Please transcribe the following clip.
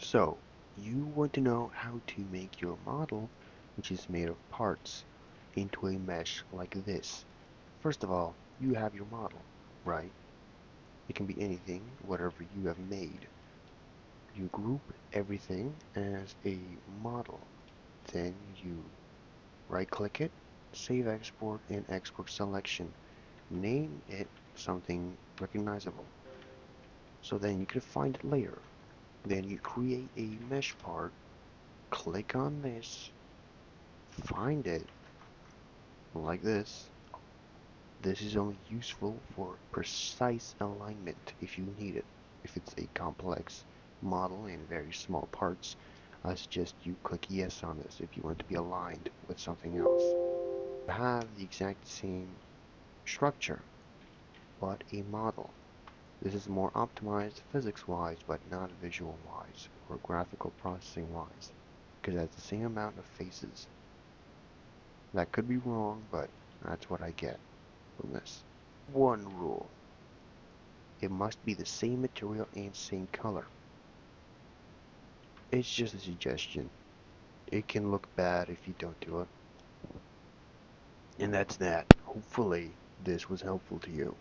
So, you want to know how to make your model, which is made of parts, into a mesh like this. First of all, you have your model, right? It can be anything, whatever you have made. You group everything as a model. Then you right-click it, save export and export selection. Name it something recognizable. So then you can find it later. Then you create a mesh part, click on this, find it, like this. This is only useful for precise alignment if you need it. If it's a complex model in very small parts, I suggest you click yes on this if you want to be aligned with something else. Have the exact same structure, but a model. This is more optimized physics-wise, but not visual-wise or graphical processing-wise, because it has the same amount of faces. That could be wrong, but that's what I get from this. One rule: it must be the same material and same color. It's just a suggestion. It can look bad if you don't do it. And that's that. Hopefully this was helpful to you.